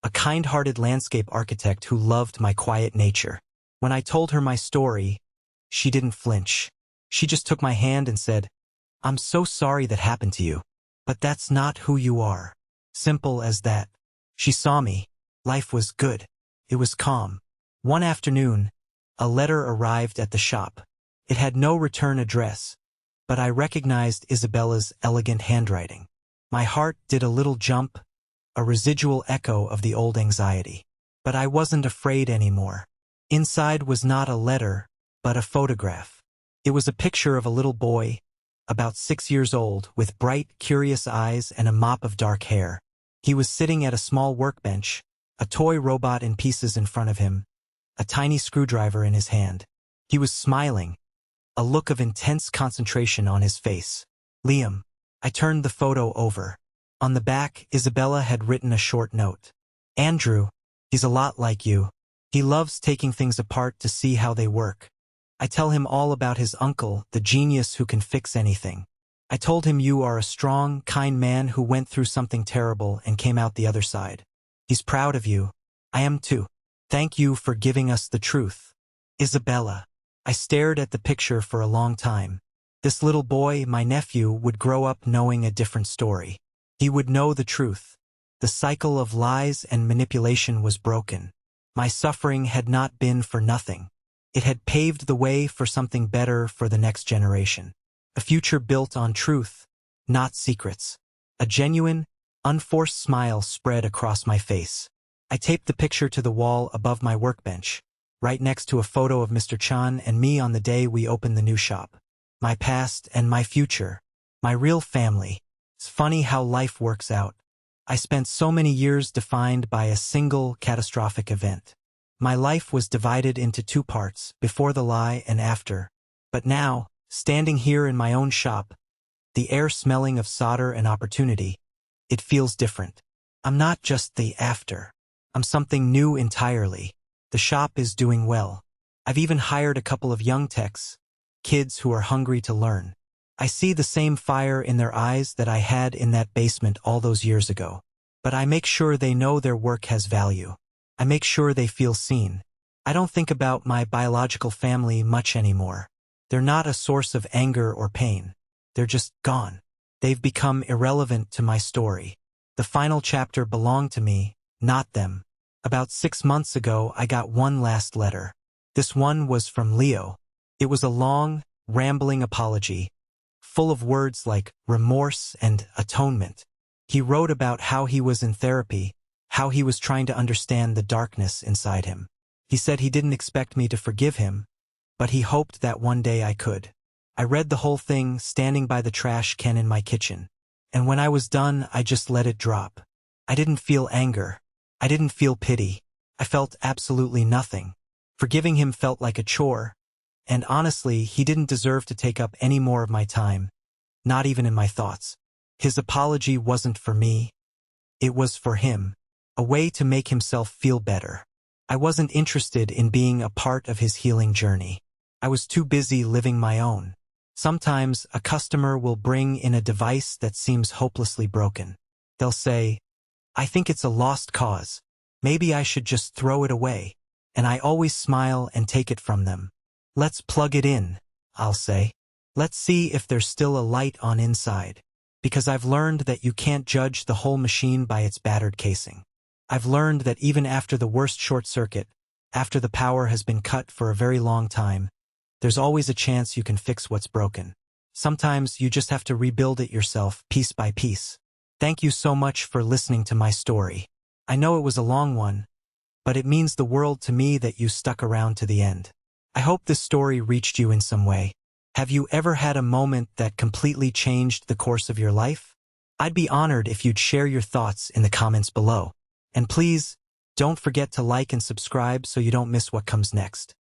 a kind-hearted landscape architect who loved my quiet nature. When I told her my story, she didn't flinch. She just took my hand and said, "I'm so sorry that happened to you. But that's not who you are." Simple as that. She saw me. Life was good. It was calm. One afternoon, a letter arrived at the shop. It had no return address, but I recognized Isabella's elegant handwriting. My heart did a little jump, a residual echo of the old anxiety. But I wasn't afraid anymore. Inside was not a letter, but a photograph. It was a picture of a little boy, about 6 years old, with bright, curious eyes and a mop of dark hair. He was sitting at a small workbench, a toy robot in pieces in front of him, a tiny screwdriver in his hand. He was smiling, a look of intense concentration on his face. "Liam." I turned the photo over. On the back, Isabella had written a short note. "Andrew, he's a lot like you. He loves taking things apart to see how they work. I tell him all about his uncle, the genius who can fix anything. I told him you are a strong, kind man who went through something terrible and came out the other side. He's proud of you. I am too. Thank you for giving us the truth. Isabella." I stared at the picture for a long time. This little boy, my nephew, would grow up knowing a different story. He would know the truth. The cycle of lies and manipulation was broken. My suffering had not been for nothing. It had paved the way for something better for the next generation. A future built on truth, not secrets. A genuine, unforced smile spread across my face. I taped the picture to the wall above my workbench, right next to a photo of Mr. Chan and me on the day we opened the new shop. My past and my future. My real family. It's funny how life works out. I spent so many years defined by a single catastrophic event. My life was divided into 2 parts, before the lie and after. But now, standing here in my own shop, the air smelling of solder and opportunity, it feels different. I'm not just the after. I'm something new entirely. The shop is doing well. I've even hired a couple of young techs, kids who are hungry to learn. I see the same fire in their eyes that I had in that basement all those years ago. But I make sure they know their work has value. I make sure they feel seen. I don't think about my biological family much anymore. They're not a source of anger or pain. They're just gone. They've become irrelevant to my story. The final chapter belonged to me, not them. About 6 months ago, I got one last letter. This one was from Leo. It was a long, rambling apology, full of words like remorse and atonement. He wrote about how he was in therapy, how he was trying to understand the darkness inside him. He said he didn't expect me to forgive him, but he hoped that one day I could. I read the whole thing standing by the trash can in my kitchen, and when I was done, I just let it drop. I didn't feel anger. I didn't feel pity. I felt absolutely nothing. Forgiving him felt like a chore, and honestly, he didn't deserve to take up any more of my time, not even in my thoughts. His apology wasn't for me. It was for him, a way to make himself feel better. I wasn't interested in being a part of his healing journey. I was too busy living my own. Sometimes a customer will bring in a device that seems hopelessly broken. They'll say, "I think it's a lost cause. Maybe I should just throw it away." And I always smile and take it from them. "Let's plug it in," I'll say. "Let's see if there's still a light on inside." Because I've learned that you can't judge the whole machine by its battered casing. I've learned that even after the worst short circuit, After the power has been cut for a very long time, there's always a chance you can fix what's broken. Sometimes you just have to rebuild it yourself, piece by piece. Thank you so much for listening to my story. I know it was a long one, but it means the world to me that you stuck around to the end. I hope this story reached you in some way. Have you ever had a moment that completely changed the course of your life? I'd be honored if you'd share your thoughts in the comments below. And please, don't forget to like and subscribe so you don't miss what comes next.